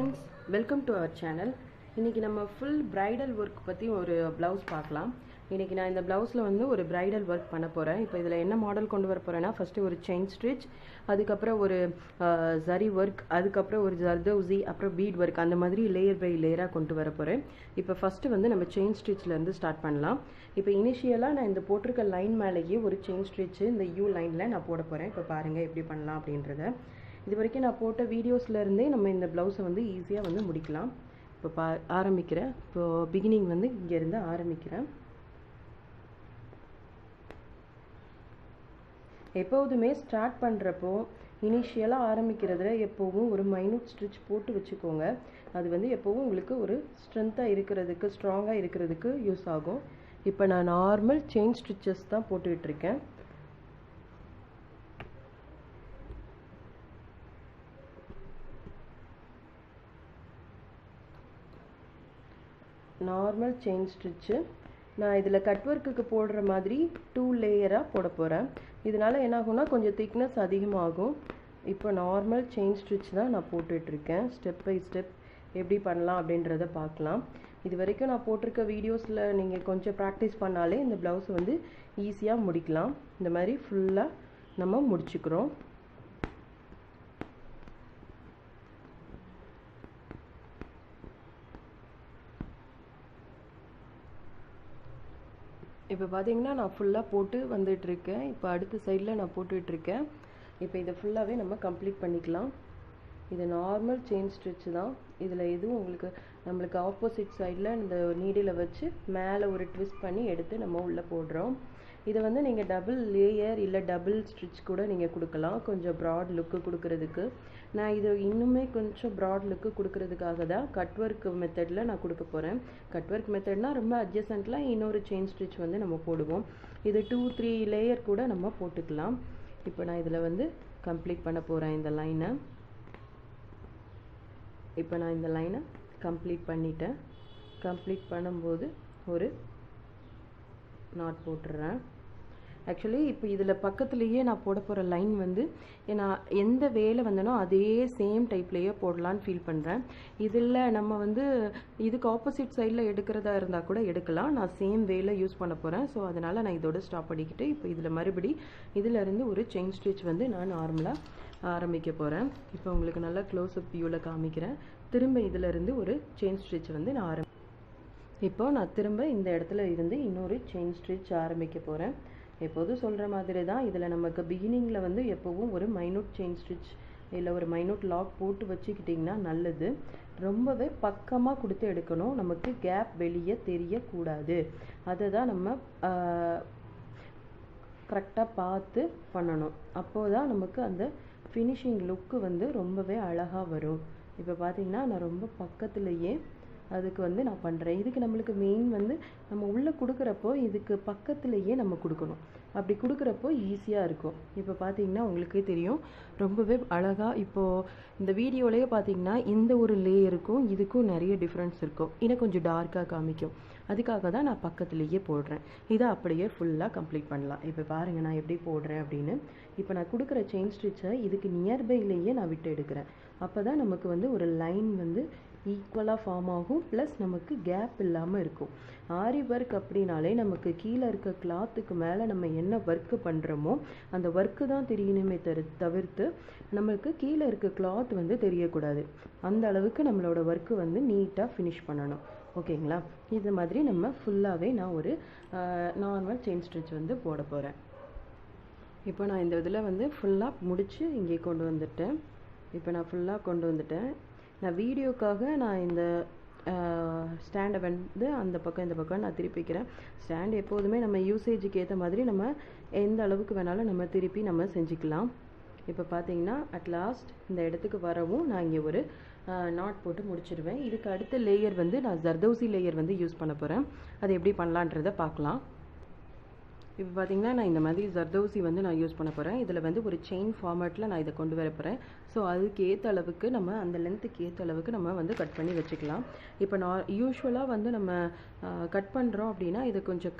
friends, welcome to our channel. இன்னைக்கு நம்ம full bridal work பத்தி ஒரு blouse பார்க்கலாம். இன்னைக்கு நான் இந்த blouseல வந்து ஒரு bridal work பண்ண போறேன். இப்போ இதல என்ன மாடல் கொண்டு வர போறேன்னா first ஒரு chain stitch, அதுக்கு அப்புறம் ஒரு zari work, அதுக்கு அப்புறம் ஒரு zardausi, அப்புறம் bead work அந்த மாதிரி layer by layer கொண்டு வர போறேன். இப்போ first வந்து நம்ம chain stitchல இருந்து ஸ்டார்ட் பண்ணலாம். இப்போ இனிஷியலா நான் இந்த போட்டுருக்க லைன் மேலேயே ஒரு chain stitch இந்த U லைன்ல நான் போட போறேன். இப்போ பாருங்க எப்படி பண்ணலாம் அப்படின்றத. இது வரைக்கும் நான் போட்ட வீடியோஸ்ல இருந்தே நம்ம இந்த ப்ளவுஸை வந்து ஈஸியா வந்து முடிக்கலாம். இப்போ ஆரம்பிக்கிறேன். இப்போ பிகினிங் வந்து இங்க இருந்து ஆரம்பிக்கிறேன். எப்பவுமே ஸ்டார்ட் பண்றப்போ இனிஷியலா ஆரம்பிக்கிறதுல எப்பவும் ஒரு மைனூட் ஸ்டிட்ச் போட்டு வச்சுக்கோங்க. அது வந்து எப்பவும் உங்களுக்கு ஒரு ஸ்ட்ரெngthா இருக்கிறதுக்கு, ஸ்ட்ராங்கா இருக்கிறதுக்கு யூஸ் ஆகும். இப்போ நான் நார்மல் செயின் ஸ்டிச்சஸ் தான் போட்டுட்டு இருக்கேன். நார்மல் செயின் ஸ்டிட்ச் நான் இதுல கட் வர்க்குக்கு போடுற மாதிரி 2 லேயரா போட போறேன். இதனால என்ன ஆகும்னா கொஞ்சம் thickness அதிகமாகும். இப்போ நார்மல் செயின் ஸ்டிட்ச் தான் நான் போட்டுட்டு இருக்கேன். ஸ்டெப் பை ஸ்டெப் எப்படி பண்ணலாம் அப்படின்றத பார்க்கலாம். இது வரைக்கும் நான் போட்டிருக்க வீடியோஸ்ல நீங்க கொஞ்சம் பிராக்டீஸ் பண்ணாலே இந்த ப்ளவுஸ் வந்து ஈஸியா முடிக்கலாம். இந்த மாதிரி ஃபுல்லா நம்ம முடிச்சுக்கிறோம். இப்போ பாத்தீங்கன்னா நான் ஃபுல்லா போட்டு வந்துட்டு இருக்கேன். இப்போ அடுத்த சைடுல நான் போட்டுட்டு இருக்கேன். இப்போ இத ஃபுல்லாவே நம்ம கம்ப்ளீட் பண்ணிக்கலாம். இது நார்மல் செயின் ஸ்டிட்ச் தான். இதுல எதுவும் நமக்கு ஆப்போசிட் சைடுல இந்த நீடில வச்சு மேலே ஒரு ட்விஸ்ட் பண்ணி எடுத்து நம்ம உள்ள போடுறோம். இத வந்து நீங்க டபுள் லேயர் இல்ல டபுள் ஸ்டிட்ச் கூட நீங்க கொடுக்கலாம். கொஞ்சம் broad லுக் கொடுக்கிறதுக்கு. நான் இது இன்னுமே கொஞ்சம் broad லுக் கொடுக்கிறதுக்காக தான் கட் வர்க் மெத்தட்ல நான் கொடுக்க போறேன். கட் வர்க் மெத்தட்னா ரொம்ப அட்ஜசன்ட்ல இன்னொரு செயின் ஸ்டிட்ச் வந்து நம்ம போடுவோம். இது 2-3 லேயர் கூட நம்ம போட்டுக்கலாம். இப்போ நான் இதல வந்து கம்ப்ளீட் பண்ண போறேன் இந்த லைனை. இப்போ நான் இந்த லைனை கம்ப்ளீட் பண்ணிட்டேன். கம்ப்ளீட் பண்ணும்போது ஒரு நாட் போட்டுறேன். ஆக்சுவலி இப்போ இதுல பக்கத்துலயே நான் போட போற லைன் வந்து நான் எந்த வேல வந்தனோ அதே சேம் டைப்லயே போடலாம்னு ஃபீல் பண்றேன். இதுல நம்ம வந்து இதுக்கு ஆப்போசிட் சைடுல எடுக்கிறதா இருந்தா கூட எடுக்கலாம். நான் சேம் வேல யூஸ் பண்ண போறேன். சோ அதனால நான் இதோட ஸ்டாப் பண்ணிக்கிட்டு இப்போ இதுல மறுபடி இதுல இருந்து ஒரு செயின் ஸ்டிட்ச் வந்து நான் நார்மலா ஆரம்பிக்க போறேன். இப்போ உங்களுக்கு நல்ல க்ளோஸ் அப் வியூல காமிக்கிறேன். திரும்ப இதுல இருந்து ஒரு செயின் ஸ்டிட்ச் வந்து நான் இப்போ நான் திரும்ப இந்த இடத்துல இருந்து இன்னொரு செயின் ஸ்டிட்ச் ஆரம்பிக்க போறேன். எப்போதும் சொல்ற மாதிரி தான் இதுல நமக்கு பிகினிங்ல வந்து எப்பவும் ஒரு மைனூட் செயின் ஸ்டிட்ச் இல்ல ஒரு மைனூட் லாக் போட்டு வச்சிக்கிட்டீங்கன்னா நல்லது. ரொம்பவே பக்கமா கொடுத்து எடுக்கணும். நமக்கு கேப் வெளியே தெரிய கூடாது. அத தான் நம்ம கரெக்ட்டா பார்த்து பண்ணணும். அப்போதான் நமக்கு அந்த ஃபினிஷிங் லுக் வந்து ரொம்பவே அழகா வரும். இப்போ பாத்தீங்கன்னா நான் ரொம்ப பக்கத்துலயே அதுக்கு வந்து நான் பண்றேன். இதுக்கு நமக்கு மெயின் வந்து நம்ம உள்ள குடுக்குறப்போ இதுக்கு பக்கத்துலயே நம்ம கொடுக்கணும். அப்படி குடுக்குறப்போ ஈஸியா இருக்கும். இப்போ பாத்தீங்கன்னா உங்களுக்கு தெரியும் ரொம்பவே அழகா இப்போ இந்த வீடியோலயே பாத்தீங்கன்னா இந்த ஒரு லேயருக்கும் இதுக்கும் நிறைய டிஃபரன்ஸ் இருக்கும். இன்னும் கொஞ்சம் டார்க்கா காமிக்கும். அதுக்காக தான் நான் பக்கத்துலயே போடுறேன். இத அப்படியே ஃபுல்லா கம்ப்ளீட் பண்ணலாம். இப்போ பாருங்க நான் எப்படி போடுறேன் அப்படினு. இப்போ நான் குடுக்குற செயின் ஸ்டிட்சை இதுக்கு நியர்பைலயே நான் விட்டு எடுக்கிறேன். அப்பதான் நமக்கு வந்து ஒரு லைன் வந்து ஈக்குவலா ஃபார்ம் ஆகும். பிளஸ் நமக்கு கேப் இல்லாம இருக்கும். ஆரி வர்க் அப்படினாலே நமக்கு கீழ இருக்க கிளாத்துக்கு மேல நம்ம என்ன வர்க் பண்றோமோ அந்த வர்க் தான் தெரியணுமே தவிர்த்து நமக்கு கீழ இருக்க கிளாத் வந்து தெரியக்கூடாது. அந்த அளவுக்கு நம்மளோட வர்க் வந்து நீட்டா ஃபினிஷ் பண்ணணும். ஓகேங்களா? இந்த மாதிரி நம்ம ஃபுல்லாவே நான் ஒரு நார்மல் செயின் ஸ்டிட்ச் வந்து போட போறேன். இப்போ நான் இந்த இதுல வந்து ஃபுல்லா முடிச்சு இங்கே கொண்டு வந்துட்டேன். இப்போ நான் ஃபுல்லா கொண்டு வந்துட்டேன். நான் வீடியோக்காக நான் இந்த ஸ்டாண்டை வந்து அந்த பக்கம் இந்த பக்கம் நான் திருப்பிக்கிறேன். ஸ்டாண்ட் எப்போதுமே நம்ம யூசேஜுக்கு ஏற்ற மாதிரி நம்ம எந்த அளவுக்கு வேணாலும் நம்ம திருப்பி நம்ம செஞ்சுக்கலாம். இப்போ பார்த்தீங்கன்னா அட் லாஸ்ட் இந்த இடத்துக்கு வரவும் நான் இங்கே ஒரு நாட் போட்டு முடிச்சிடுவேன். இதுக்கு அடுத்த லேயர் வந்து நான் ஜர்தௌசி லேயர் வந்து யூஸ் பண்ண போகிறேன். அது எப்படி பண்ணலான்றதை பார்க்கலாம். இப்போ பாத்தீங்கன்னா நான் இந்த மாதிரி ஜர்தௌசி வந்து நான் யூஸ் பண்ண போறேன். இதுல வந்து ஒரு செயின் ஃபார்மேட்ல நான் இத கொண்டு வர போறேன். சோ அதுக்கு ஏத்த அளவுக்கு நம்ம அந்த லெந்த்க்கு ஏத்த அளவுக்கு நம்ம வந்து கட் பண்ணி வச்சுக்கலாம். இப்போ நான் யூசுவலா வந்து நம்ம கட் பண்றோம் அப்படினா இத கொஞ்சம்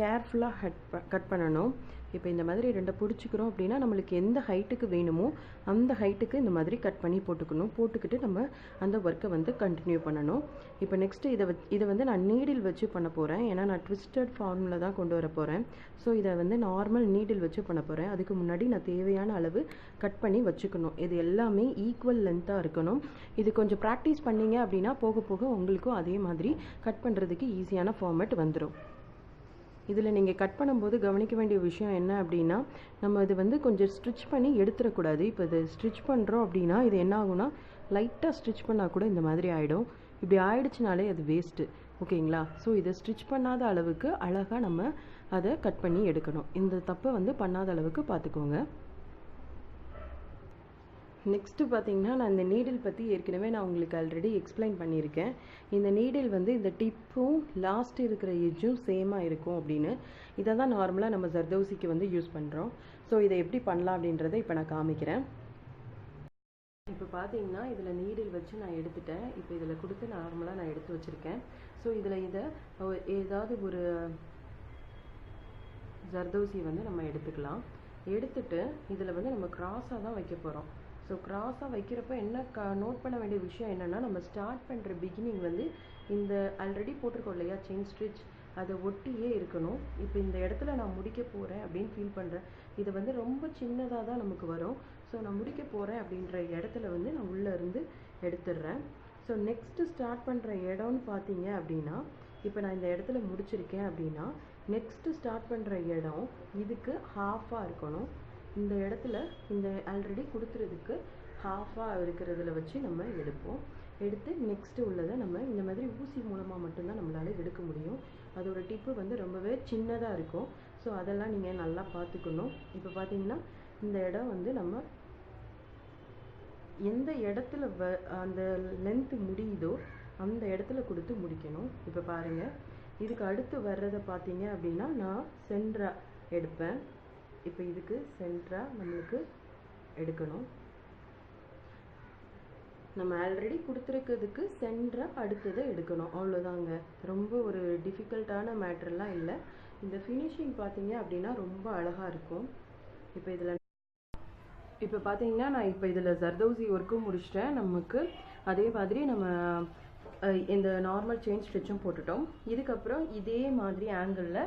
கேர்ஃபுல்லா கட் பண்ணனும். இப்போ இந்த மாதிரி ரெண்டை பிடிச்சிக்கிறோம் அப்படின்னா நம்மளுக்கு எந்த ஹைட்டுக்கு வேணுமோ அந்த ஹைட்டுக்கு இந்த மாதிரி கட் பண்ணி போட்டுக்கணும். போட்டுக்கிட்டு நம்ம அந்த ஒர்க்கை வந்து கண்டினியூ பண்ணணும். இப்போ நெக்ஸ்ட்டு இதை வந்து நான் நீடில் வச்சு பண்ண போகிறேன். ஏன்னா நான் ட்விஸ்டட் ஃபார்மில் தான் கொண்டு வர போகிறேன். ஸோ இதை வந்து நார்மல் நீடில் வச்சு பண்ண போகிறேன். அதுக்கு முன்னாடி நான் தேவையான அளவு கட் பண்ணி வச்சுக்கணும். இது எல்லாமே ஈக்குவல் லென்த்தாக இருக்கணும். இது கொஞ்சம் ப்ராக்டிஸ் பண்ணிங்க அப்படின்னா போக போக உங்களுக்கும் அதே மாதிரி கட் பண்ணுறதுக்கு ஈஸியான ஃபார்மேட் வந்துடும். இதில் நீங்கள் கட் பண்ணும்போது கவனிக்க வேண்டிய விஷயம் என்ன அப்படின்னா, நம்ம இது வந்து கொஞ்சம் ஸ்டிச் பண்ணி எடுத்துடக்கூடாது. இப்போ இது ஸ்டிச் பண்ணுறோம் அப்படின்னா இது என்ன ஆகும்னா, லைட்டாக ஸ்டிச் பண்ணால் கூட இந்த மாதிரி ஆகிடும். இப்படி ஆயிடுச்சுனாலே அது வேஸ்ட்டு. ஓகேங்களா? ஸோ இதை ஸ்டிச் பண்ணாத அளவுக்கு அழகாக நம்ம அதை கட் பண்ணி எடுக்கணும். இந்த தப்பை வந்து பண்ணாத அளவுக்கு பார்த்துக்கோங்க. நெக்ஸ்ட்டு பார்த்தீங்கன்னா, நான் இந்த நீடில் பற்றி ஏற்கனவே நான் உங்களுக்கு ஆல்ரெடி எக்ஸ்பிளைன் பண்ணியிருக்கேன். இந்த நீடில் வந்து இந்த டிப்பும் லாஸ்ட் இருக்கிற எட்ஜும் சேமாக இருக்கும் அப்படின்னு. இதை தான் நார்மலாக நம்ம ஜர்தோசிக்கு வந்து யூஸ் பண்ணுறோம். ஸோ இதை எப்படி பண்ணலாம் அப்படின்றத இப்போ நான் காமிக்கிறேன். இப்போ பார்த்தீங்கன்னா இதில் நீடில் வச்சு நான் எடுத்துட்டேன். இப்போ இதில் கொடுத்து நார்மலாக நான் எடுத்து வச்சுருக்கேன். ஸோ இதில் இதை ஏதாவது ஒரு ஜர்தோசியை வந்து நம்ம எடுத்துக்கலாம். எடுத்துட்டு இதில் வந்து நம்ம கிராஸாக தான் வைக்க போகிறோம். ஸோ கிராஸாக வைக்கிறப்ப என்ன நோட் பண்ண வேண்டிய விஷயம் என்னென்னா, நம்ம ஸ்டார்ட் பண்ணுற பிகினிங் வந்து இந்த ஆல்ரெடி போட்டிருக்கோம் இல்லையா செயின் ஸ்டிச், அதை ஒட்டியே இருக்கணும். இப்போ இந்த இடத்துல நான் முடிக்க போகிறேன் அப்படின்னு ஃபீல் பண்ணுறேன். இது வந்து ரொம்ப சின்னதாக தான் நமக்கு வரும். ஸோ நான் முடிக்க போகிறேன் அப்படின்ற இடத்துல வந்து நான் உள்ளே இருந்து எடுத்துடுறேன். ஸோ நெக்ஸ்ட்டு ஸ்டார்ட் பண்ணுற இடம்னு பார்த்தீங்க அப்படின்னா, இப்போ நான் இந்த இடத்துல முடிச்சிருக்கேன் அப்படின்னா நெக்ஸ்ட்டு ஸ்டார்ட் பண்ணுற இடம் இதுக்கு ஹாஃபாக இருக்கணும். இந்த இடத்துல இந்த ஆல்ரெடி கொடுத்துறதுக்கு ஹாஃபாக இருக்கிறதுல வச்சு நம்ம எடுப்போம். எடுத்து நெக்ஸ்ட்டு உள்ளதை நம்ம இந்த மாதிரி ஊசி மூலமாக மட்டும்தான் நம்மளால் எடுக்க முடியும். அதோட டிப்பு வந்து ரொம்பவே சின்னதாக இருக்கும். ஸோ அதெல்லாம் நீங்கள் நல்லா பார்த்துக்கணும். இப்போ பார்த்தீங்கன்னா இந்த இடம் வந்து நம்ம எந்த இடத்துல அந்த லென்த்து முடியுதோ அந்த இடத்துல கொடுத்து முடிக்கணும். இப்போ பாருங்கள், இதுக்கு அடுத்து வர்றதை பார்த்தீங்க அப்படின்னா நான் சென்டராக எடுப்பேன். இப்போ இதுக்கு சென்டராக நம்மளுக்கு எடுக்கணும். நம்ம ஆல்ரெடி கொடுத்துருக்கிறதுக்கு சென்டராக அடுத்ததை எடுக்கணும். அவ்வளோதாங்க. ரொம்ப ஒரு டிஃபிகல்ட்டான மேட்டர்லாம் இல்லை. இந்த ஃபினிஷிங் பார்த்தீங்க அப்படின்னா ரொம்ப அழகாக இருக்கும். இப்போ பார்த்தீங்கன்னா நான் இப்போ இதில் ஜர்தோசி ஒர்க்கும் முடிச்சிட்டேன். நமக்கு அதே மாதிரி நம்ம இந்த நார்மல் செயின் ஸ்டிச்சும் போட்டுட்டோம். இதுக்கப்புறம் இதே மாதிரி ஆங்கிளில்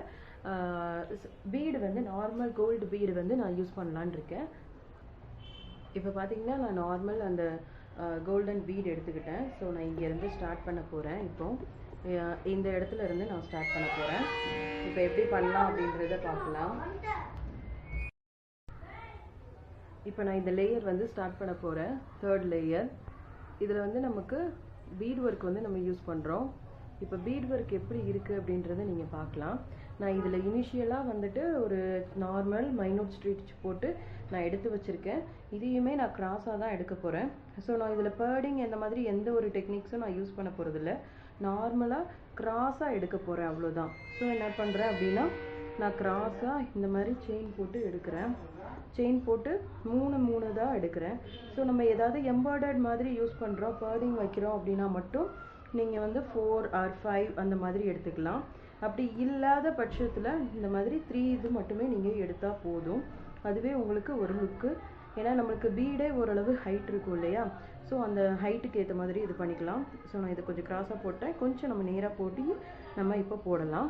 பீடு வந்து நார்மல் கோல்டு பீடு வந்து நான் யூஸ் பண்ணலான்னு இருக்கேன். இப்போ பார்த்தீங்கன்னா நான் நார்மல் அந்த கோல்டன் பீடு எடுத்துக்கிட்டேன். ஸோ நான் இங்கேருந்து ஸ்டார்ட் பண்ண போகிறேன். இப்போ இந்த இடத்துல இருந்து நான் ஸ்டார்ட் பண்ண போகிறேன். இப்போ எப்படி பண்ணலாம் அப்படின்றத பார்க்கலாம். இப்போ நான் இந்த லேயர் வந்து ஸ்டார்ட் பண்ண போகிறேன். 3rd layer. இதில் வந்து நமக்கு பீட் ஒர்க் வந்து நம்ம யூஸ் பண்ணுறோம். இப்போ பீட் ஒர்க் எப்படி இருக்குது அப்படின்றத நீங்கள் பார்க்கலாம். நான் இதில் இனிஷியலாக வந்துட்டு ஒரு நார்மல் மைனூட் ஸ்டிச் போட்டு நான் எடுத்து வச்சுருக்கேன். இதையுமே நான் கிராஸாக தான் எடுக்க போகிறேன். ஸோ நான் இதில் பேர்டிங் இந்த மாதிரி எந்த ஒரு டெக்னிக்ஸும் நான் யூஸ் பண்ண போகிறதில்ல. நார்மலாக கிராஸாக எடுக்க போகிறேன், அவ்வளோதான். ஸோ என்ன பண்ணுறேன் அப்படின்னா, நான் கிராஸாக இந்த மாதிரி செயின் போட்டு எடுக்கிறேன். செயின் போட்டு 3 தான் எடுக்கிறேன். ஸோ நம்ம ஏதாவது எம்ப்ராய்டர்ட் மாதிரி யூஸ் பண்ணுறோம், பேர்டிங் வைக்கிறோம் அப்படின்னா மட்டும் நீங்கள் வந்து 4 or 5 அந்த மாதிரி எடுத்துக்கலாம். அப்படி இல்லாத பட்சத்தில் இந்த மாதிரி 3 இது மட்டுமே நீங்கள் எடுத்தால் போதும். அதுவே உங்களுக்கு ஒரு லுக்கு. ஏன்னா நம்மளுக்கு பீடே ஓரளவு ஹைட் இருக்கும் இல்லையா? ஸோ அந்த ஹைட்டுக்கு ஏற்ற மாதிரி இது பண்ணிக்கலாம். ஸோ நான் இதை கொஞ்சம் கிராஸாக போட்டேன். கொஞ்சம் நம்ம நேராக போட்டு நம்ம இப்போ போடலாம்.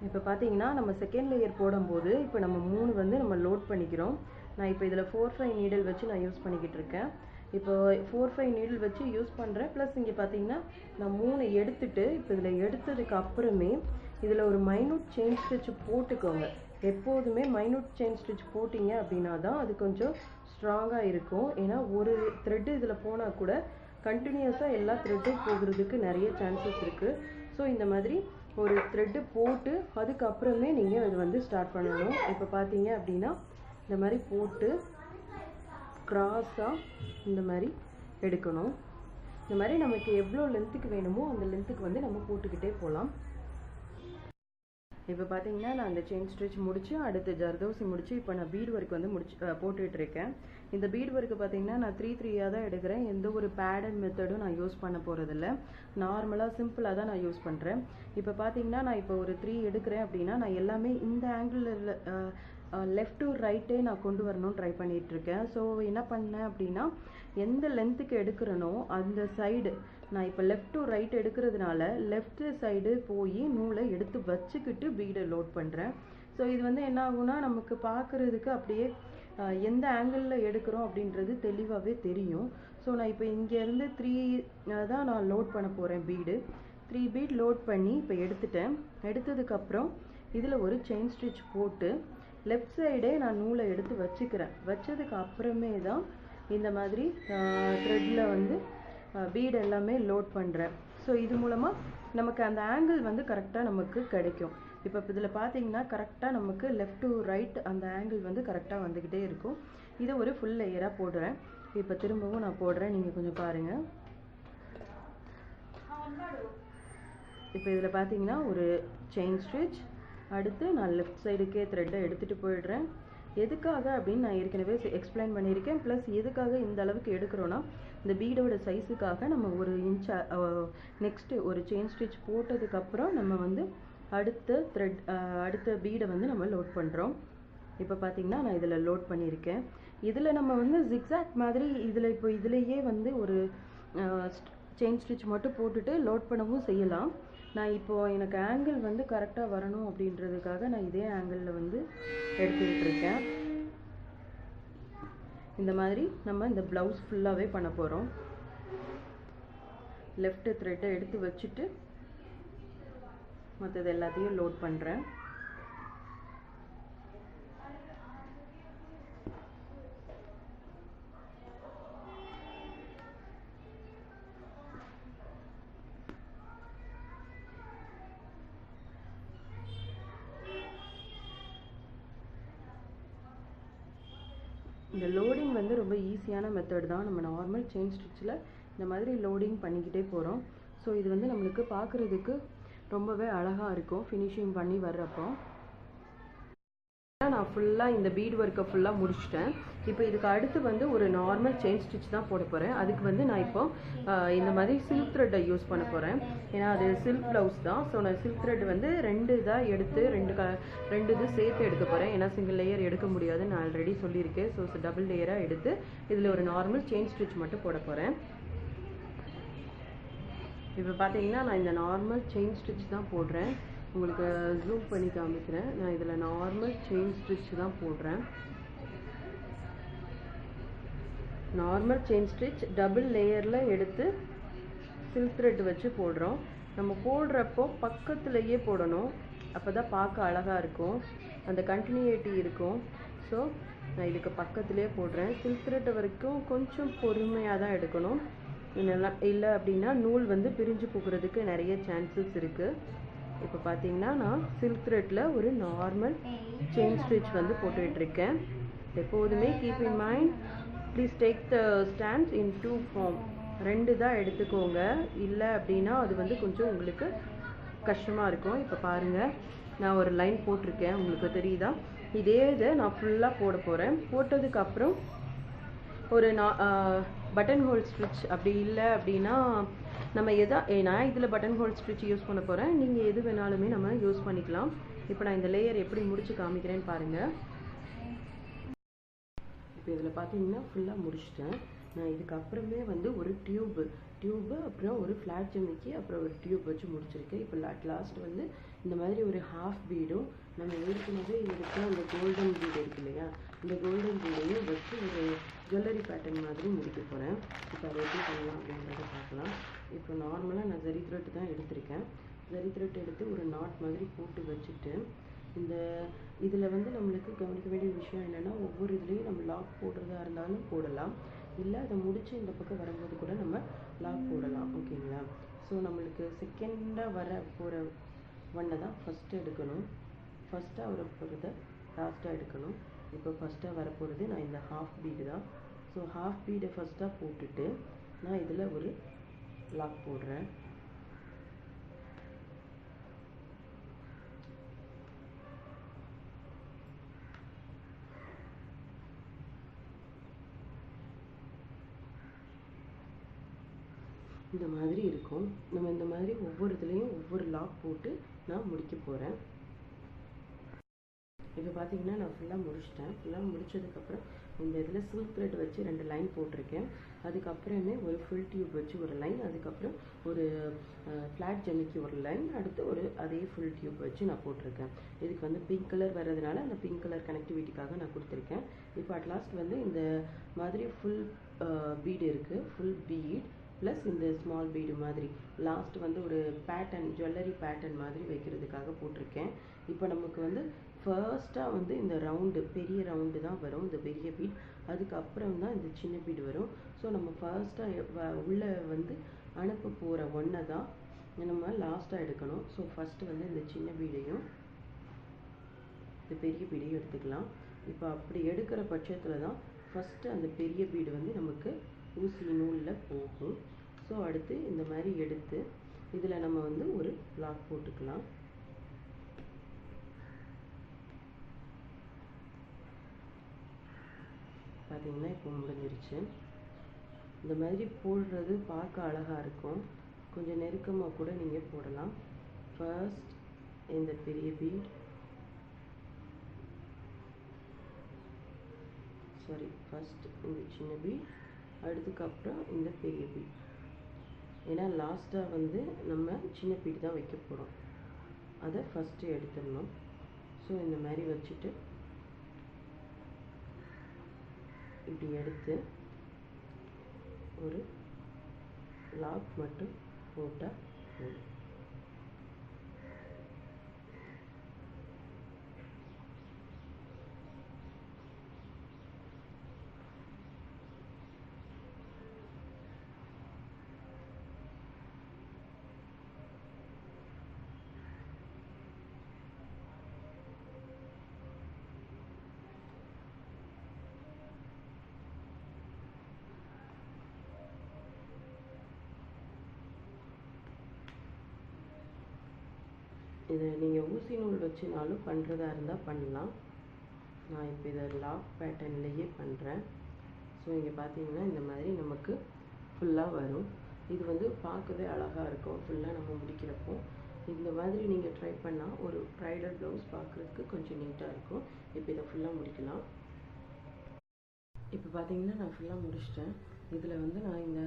இப்போ பார்த்தீங்கன்னா நம்ம செகண்ட் லேயர் போடும்போது இப்போ நம்ம 3 வந்து நம்ம லோட் பண்ணிக்கிறோம். நான் இப்போ இதில் 4-5 நீடில் வச்சு நான் யூஸ் பண்ணிக்கிட்டு இருக்கேன். இப்போ 4-5 நீடில் வச்சு யூஸ் பண்ணுறேன். ப்ளஸ் இங்கே பார்த்தீங்கன்னா நான் 3 எடுத்துட்டு இப்போ இதில் எடுத்ததுக்கு அப்புறமே இதில் ஒரு மைனூட் செயின் ஸ்டிச் போட்டுக்கோங்க. எப்போதுமே மைனூட் செயின் ஸ்டிச் போட்டிங்க அப்படின்னா தான் அது கொஞ்சம் ஸ்ட்ராங்காக இருக்கும். ஏன்னா ஒரு த்ரெட்டு இதில் போனால் கூட கண்டினியூஸாக எல்லா த்ரெட்டும் போகிறதுக்கு நிறைய சான்சஸ் இருக்குது. ஸோ இந்த மாதிரி ஒரு த்ரெட்டு போட்டு அதுக்கப்புறமே நீங்கள் இது வந்து ஸ்டார்ட் பண்ணணும். இப்போ பார்த்தீங்க அப்படின்னா இந்த மாதிரி போட்டு கிராஸாக இந்த மாதிரி எடுக்கணும். இந்த மாதிரி நமக்கு எவ்வளோ லென்த்துக்கு வேணுமோ அந்த லென்த்துக்கு வந்து நம்ம போட்டுக்கிட்டே போகலாம். இப்போ பார்த்தீங்கன்னா நான் அந்த செயின் ஸ்டிச் முடிச்சு அடுத்து ஜர்தோசி முடிச்சு இப்போ நான் பீட் ஒர்க் வந்து போட்டுட்டு இருக்கேன். இந்த பீட் ஒர்க்கு பார்த்தீங்கன்னா நான் 3/3 தான் எடுக்கிறேன். எந்த ஒரு பேடட் மெத்தடும் நான் யூஸ் பண்ண போகிறதில்ல. நார்மலாக சிம்பிளாக தான் நான் யூஸ் பண்ணுறேன். இப்போ பார்த்தீங்கன்னா நான் இப்போ ஒரு 3 எடுக்கிறேன் அப்படின்னா நான் எல்லாமே இந்த ஆங்கிளில் லெஃப்ட் டு ரைட்டே நான் கொண்டு வரணும்னு ட்ரை பண்ணிகிட்ருக்கேன். ஸோ என்ன பண்ணேன் அப்படின்னா எந்த லென்த்துக்கு எடுக்கிறனோ அந்த சைடு நான் இப்போ லெஃப்ட் டு ரைட் எடுக்கிறதுனால லெஃப்ட் சைடு போய் நூலை எடுத்து வச்சுக்கிட்டு பீடை லோட் பண்ணுறேன். ஸோ இது வந்து என்ன ஆகும்னா நமக்கு பார்க்குறதுக்கு அப்படியே எந்த ஆங்கிளில் எடுக்கிறோம் அப்படின்றது தெளிவாகவே தெரியும். ஸோ நான் இப்போ இங்கேருந்து 3 தான் நான் லோட் பண்ண போகிறேன் பீடு. 3 பீட் லோட் பண்ணி இப்போ எடுத்துட்டேன். எடுத்ததுக்கப்புறம் இதில் ஒரு செயின் ஸ்டிச் போட்டு லெஃப்ட் சைடே நான் நூலை எடுத்து வச்சுக்கிறேன். வச்சதுக்கு அப்புறமே தான் இந்த மாதிரி த்ரெட்டில் வந்து பீட் எல்லாமே லோட் பண்ணுறேன். ஸோ இது மூலமாக நமக்கு அந்த ஆங்கிள் வந்து கரெக்டாக நமக்கு கிடைக்கும். இப்போ இதில் பார்த்தீங்கன்னா கரெக்டாக நமக்கு லெஃப்ட் டு ரைட் அந்த ஆங்கிள் வந்து கரெக்டாக வந்துக்கிட்டே இருக்கும். இதை ஒரு ஃபுல் லேயராக போடுறேன். இப்போ திரும்பவும் நான் போடுறேன், நீங்கள் கொஞ்சம் பாருங்கள். இப்போ இதில் பார்த்தீங்கன்னா ஒரு செயின் ஸ்டிச், அடுத்து நான் லெஃப்ட் சைடுக்கே த்ரெட்டை எடுத்துகிட்டு போயிடுறேன். எதுக்காக அப்படின்னு நான் ஏற்கனவே எக்ஸ்பிளைன் பண்ணியிருக்கேன். ப்ளஸ் எதுக்காக இந்த அளவுக்கு எடுக்கிறோன்னா இந்த பீடோட சைஸுக்காக நம்ம 1 இன்ச் நெக்ஸ்ட்டு ஒரு செயின் ஸ்டிச் போட்டதுக்கப்புறம் நம்ம வந்து அடுத்த பீடை வந்து நம்ம லோட் பண்ணுறோம். இப்போ பார்த்தீங்கன்னா நான் இதில் லோட் பண்ணியிருக்கேன். இதில் நம்ம வந்து ஜிக்ஸாக் மாதிரி இப்போ இதிலேயே வந்து ஒரு செயின் ஸ்டிச் மட்டும் போட்டுட்டு லோட் பண்ணவும் செய்யலாம். நான் இப்போது எனக்கு ஆங்கிள் வந்து கரெக்டாக வரணும் அப்படின்றதுக்காக நான் இதே ஆங்கிளில் வந்து எடுத்துக்கிட்டு இருக்கேன். இந்த மாதிரி நம்ம இந்த ப்ளவுஸ் ஃபுல்லாகவே பண்ண போகிறோம். லெஃப்ட் த்ரெட்டை எடுத்து வச்சுட்டு மற்றது எல்லாத்தையும் லோட் பண்ணுறேன். இந்த லோடிங் வந்து ரொம்ப ஈஸியான மெத்தட் தான். நம்ம நார்மல் செயின் ஸ்டிச்சில் இந்த மாதிரி லோடிங் பண்ணிக்கிட்டே போகிறோம். ஸோ இது வந்து நம்மளுக்கு பார்க்குறதுக்கு ரொம்பவே அழகாக இருக்கும் ஃபினிஷிங் பண்ணி வர்றப்போ. நான் ஃபுல்லாக இந்த பீட் ஒர்க்கை ஃபுல்லாக முடிச்சிட்டேன். இப்போ இதுக்கு அடுத்து வந்து ஒரு நார்மல் செயின் ஸ்டிச் தான் போட போகிறேன். அதுக்கு வந்து நான் இப்போ இந்த மாதிரி சில்க் த்ரெட்டை யூஸ் பண்ண போகிறேன். ஏன்னா அது சில்க் ப்ளவுஸ் தான். ஸோ நான் சில்க் த்ரெட் வந்து 2 இதாக எடுத்து 2 இது சேர்த்து எடுக்க போகிறேன். ஏன்னா சிங்கிள் லேயர் எடுக்க முடியாதுன்னு நான் ஆல்ரெடி சொல்லியிருக்கேன். ஸோ டபுள் லேயராக எடுத்து இதில் ஒரு நார்மல் செயின் ஸ்டிச் மட்டும் போட போகிறேன். இப்போ பார்த்தீங்கன்னா நான் இந்த நார்மல் செயின் ஸ்டிச் தான் போடுறேன். உங்களுக்கு ஜூம் பண்ணி காமிக்கிறேன். நான் இதில் நார்மல் செயின் ஸ்டிச் தான் போடுறேன். நார்மல் செயின் ஸ்டிச் டபுள் லேயரில் எடுத்து சில்க் த்ரெட் வச்சு போடுறோம். நம்ம போடுறப்போ பக்கத்துலேயே போடணும். அப்போ தான் பார்க்க அழகாக இருக்கும், அந்த கண்டினியூட்டி இருக்கும். ஸோ நான் இதுக்கு பக்கத்துலேயே போடுறேன். சில்க் த்ரெட் வரைக்கும் கொஞ்சம் பொறுமையாக தான் எடுக்கணும். இல்லை அப்படின்னா நூல் வந்து பிரிஞ்சு போகிறதுக்கு நிறைய சான்சஸ் இருக்குது. இப்போ பார்த்தீங்கன்னா நான் சில்க் த்ரெட்டில் ஒரு நார்மல் செயின் ஸ்டிச் வந்து போட்டுட்ருக்கேன். எப்போதுமே keep in mind, please take the stands in 2 form. 2 தான் எடுத்துக்கோங்க. இல்லை அப்படின்னா அது வந்து கொஞ்சம் உங்களுக்கு கஷ்டமாக இருக்கும். இப்போ பாருங்கள், நான் ஒரு லைன் போட்டிருக்கேன், உங்களுக்கு தெரியுதா? இதே இதை நான் ஃபுல்லாக போட போகிறேன். போட்டதுக்கப்புறம் ஒரு பட்டன் ஹோல் ஸ்டிச், அப்படி இல்லை அப்படின்னா நம்ம நான் இதில் பட்டன் ஹோல் ஸ்டிச் யூஸ் பண்ண போகிறேன். நீங்கள் எது வேணாலுமே நம்ம யூஸ் பண்ணிக்கலாம். இப்போ நான் இந்த லேயர் எப்படி முடிச்சு காமிக்கிறேன்னு பாருங்கள். இப்போ இதில் பார்த்தீங்கன்னா ஃபுல்லாக முடிச்சிட்டேன். நான் இதுக்கப்புறமே வந்து ஒரு டியூப்பு அப்புறம் ஒரு ஃப்ளாட் ஜிமிக்கி அப்புறம் ஒரு டியூப் வச்சு முடிச்சிருக்கேன். இப்போ லாஸ்ட் வந்து இந்த மாதிரி ஒரு ஹாஃப் பீடும் நம்ம ஏற்கனவே எடுத்த அந்த கோல்டன் பீடு இருக்கு இல்லையா, இந்த கோல்டன் பீடையும் வச்சு ஒரு ஜுவல்லரி பேட்டர்ன் மாதிரி முடிக்க போகிறேன். இப்போ அதை எப்படி பண்ணலாம் அப்படின்றத பார்க்கலாம். இப்போ நார்மலாக நான் ஜரி த்ரெட் தான் எடுத்திருக்கேன். ஜரி த்ரெட் எடுத்து ஒரு நாட் மாதிரி போட்டு வச்சுட்டு இதில் வந்து நம்மளுக்கு கவனிக்க வேண்டிய விஷயம் என்னென்னா, ஒவ்வொரு இதுலேயும் நம்ம லாக் போடுறதா இருந்தாலும் போடலாம், இல்லை அதை முடித்து இந்த பக்கம் வரும்போது கூட நம்ம லாக் போடலாம். ஓகேங்களா? ஸோ நம்மளுக்கு செகண்டாக போகிற ஒன்றை தான் ஃபஸ்ட்டு எடுக்கணும். ஃபஸ்ட்டாக வர போகிறத லாஸ்ட்டாக எடுக்கணும். இப்போ ஃபஸ்ட்டாக வரப்போகிறது நான் இந்த ஹாஃப் பீடு தான். ஸோ ஹாஃப் பீடை ஃபஸ்ட்டாக போட்டுட்டு நான் இதில் ஒரு லாக் போடுறேன். இந்த மாதிரி இருக்கும். நம்ம இந்த மாதிரி ஒவ்வொரு இதுலேயும் ஒவ்வொரு லாக் போட்டு நான் முடிக்க போகிறேன். இப்போ பார்த்தீங்கன்னா நான் ஃபுல்லாக முடிச்சிட்டேன். ஃபுல்லாக முடித்ததுக்கப்புறம் இந்த இதில் சில்க் த்ரெட் வச்சு 2 லைன் போட்டிருக்கேன். அதுக்கப்புறமே ஒரு ஃபுல் டியூப் வச்சு ஒரு லைன், அதுக்கப்புறம் ஒரு ஃப்ளாட் ஜமிக்கி ஒரு லைன், அடுத்து ஒரு அதே ஃபுல் டியூப் வச்சு நான் போட்டிருக்கேன். இதுக்கு வந்து பிங்க் கலர் வர்றதுனால அந்த பிங்க் கலர் கனெக்டிவிட்டிக்காக நான் கொடுத்துருக்கேன். இப்போ அட்லாஸ்ட் வந்து இந்த மாதிரி ஃபுல் பீடு இருக்குது. ஃபுல் பீட் ப்ளஸ் இந்த ஸ்மால் பீடு மாதிரி லாஸ்ட் வந்து ஒரு பேட்டர்ன், ஜுவல்லரி பேட்டர்ன் மாதிரி வைக்கிறதுக்காக போட்டிருக்கேன். இப்போ நமக்கு வந்து ஃபர்ஸ்ட்டாக வந்து இந்த ரவுண்டு, பெரிய ரவுண்டு தான் வரும், இந்த பெரிய பீட். அதுக்கப்புறம் தான் இந்த சின்ன பீடு வரும். ஸோ நம்ம ஃபர்ஸ்ட்டாக உள்ளே வந்து அனுப்ப போகிற ஒன்றை தான் நம்ம லாஸ்ட்டாக எடுக்கணும். ஸோ ஃபஸ்ட்டு வந்து இந்த சின்ன பீடையும் இந்த பெரிய பீடையும் எடுத்துக்கலாம். இப்போ அப்படி எடுக்கிற பட்சத்தில் தான் ஃபஸ்ட்டு அந்த பெரிய பீடு வந்து நமக்கு ஊசி நூலில் போகும். ஸோ அடுத்து இந்த மாதிரி எடுத்து இதில் நம்ம வந்து ஒரு லாக் போட்டுக்கலாம். பார்த்தீங்கன்னா இப்போ முடிஞ்சிருச்சு. இந்த மாதிரி போடுறது பார்க்க அழகாக இருக்கும். கொஞ்சம் நெருக்கமாக கூட நீங்கள் போடலாம். ஃபர்ஸ்ட் இந்த பெரிய பீட், ஃபர்ஸ்ட் இந்த சின்ன பீட், அதுக்கப்புறம் இந்த பெரிய பீட். ஏன்னா லாஸ்ட்டாக வந்து நம்ம சின்ன பீட் தான் வைக்க போகிறோம். அதை ஃபஸ்ட்டு எடுத்துடணும். ஸோ இந்த மாதிரி வச்சுட்டு இப்படி எடுத்து ஒரு லாக் மட்டும் போட்டால் போதும். இதை நீங்கள் ஊசி நூல் வச்சுனாலும் பண்ணுறதா இருந்தால் பண்ணலாம். நான் இப்போ இதை லாக் பேட்டர்ன்லேயே பண்ணுறேன். ஸோ இங்கே பார்த்தீங்கன்னா இந்த மாதிரி நமக்கு ஃபுல்லாக வரும். இது வந்து பார்க்கவே அழகாக இருக்கும். ஃபுல்லாக நம்ம முடிக்கிறப்போ இந்த மாதிரி நீங்கள் ட்ரை பண்ணால் ஒரு ப்ரைடல் ப்ளவுஸ் பார்க்குறதுக்கு கொஞ்சம் நீட்டாக இருக்கும். இப்போ இதை ஃபுல்லாக முடிக்கலாம். இப்போ பார்த்தீங்கன்னா நான் ஃபுல்லாக முடிச்சிட்டேன். இதில் வந்து நான் இந்த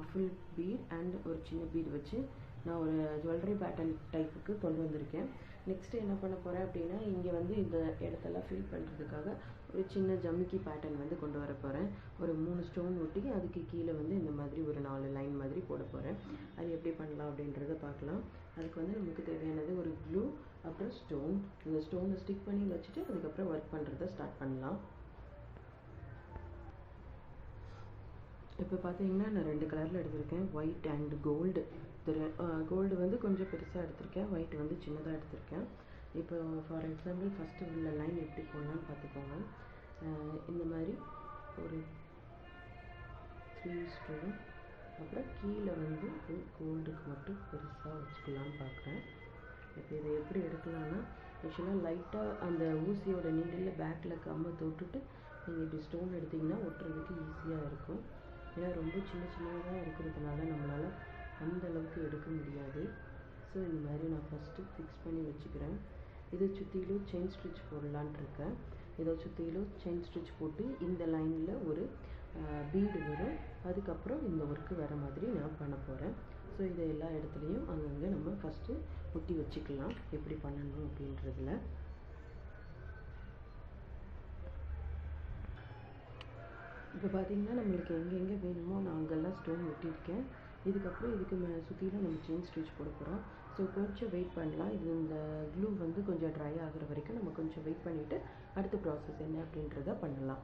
ஃபுல் பீட் அண்ட் ஒரு சின்ன பீட் வச்சு நான் ஒரு ஜுவல்லரி பேட்டர்ன் டைப்புக்கு கொண்டு வந்திருக்கேன். நெக்ஸ்ட்டு என்ன பண்ண போகிறேன் அப்படின்னா, இங்கே வந்து இந்த இடத்தெல்லாம் ஃபில் பண்ணுறதுக்காக ஒரு சின்ன ஜமிக்கி பேட்டர்ன் வந்து கொண்டு வர போகிறேன். ஒரு 3 ஸ்டோன் ஒட்டி அதுக்கு கீழே வந்து இந்த மாதிரி ஒரு 4 லைன் மாதிரி போட போகிறேன். அது எப்படி பண்ணலாம் அப்படின்றத பார்க்கலாம். அதுக்கு வந்து நமக்கு தேவையானது ஒரு க்ளூ, அப்புறம் ஸ்டோன். இந்த ஸ்டோனை ஸ்டிக் பண்ணி வச்சுட்டு அதுக்கப்புறம் ஒர்க் பண்ணுறதை ஸ்டார்ட் பண்ணலாம். இப்போ பார்த்தீங்கன்னா நான் 2 கலரில் எடுத்திருக்கேன், ஒயிட் அண்ட் கோல்டு. கோல்டு வந்து கொஞ்சம் பெருசாக எடுத்திருக்கேன், ஒயிட் வந்து சின்னதாக எடுத்திருக்கேன். இப்போ ஃபார் எக்ஸாம்பிள் ஃபஸ்ட்டு உள்ள லைன் எப்படி போடலான்னு பார்த்துக்கோங்க. இந்த மாதிரி ஒரு 3 ஸ்டோன், அப்புறம் கீழே வந்து கோல்டுக்கு மட்டும் பெருசாக வச்சுக்கலான்னு பார்க்குறேன். இப்போ இதை எப்படி எடுக்கலான்னா, ஆக்சுவலாக லைட்டாக அந்த ஊசியோட நீடில் பேக்கில் கம்மை தொட்டுட்டு நீங்கள் இப்படி ஸ்டோன் எடுத்திங்கன்னா ஒட்டுறதுக்கு ஈஸியாக இருக்கும். ஏன்னா ரொம்ப சின்னதாக இருக்கிறதுனால நம்மளால் அந்த அளவுக்கு எடுக்க முடியாது. ஸோ இந்த மாதிரி நான் ஃபஸ்ட்டு ஃபிக்ஸ் பண்ணி வச்சுக்கிறேன். இதை சுற்றிலும் செயின் ஸ்டிச் போடலான்ட்டு இருக்கேன். இதை சுற்றிலும் செயின் ஸ்டிச் போட்டு இந்த லைனில் ஒரு பீடு வரும். அதுக்கப்புறம் இந்த ஒர்க்கு வர மாதிரி நான் பண்ண போகிறேன். ஸோ இதை எல்லா இடத்துலையும் அங்கங்கே நம்ம ஃபஸ்ட்டு ஒட்டி வச்சுக்கலாம் எப்படி பண்ணணும் அப்படின்றதுல. இப்போ பார்த்தீங்கன்னா நம்மளுக்கு எங்கெங்கே வேணுமோ நான் அங்கெல்லாம் ஸ்டோன் ஒட்டியிருக்கேன். இதுக்கப்புறம் இதுக்கு சுற்றிலும் நம்ம செயின் ஸ்டிச் போட போகிறோம். ஸோ கொஞ்சம் வெயிட் பண்ணலாம். இது இந்த க்ளூ வந்து கொஞ்சம் ட்ரை ஆகிற வரைக்கும் நம்ம கொஞ்சம் வெயிட் பண்ணிவிட்டு அடுத்த ப்ராசஸ் என்ன அப்படின்றத பண்ணலாம்.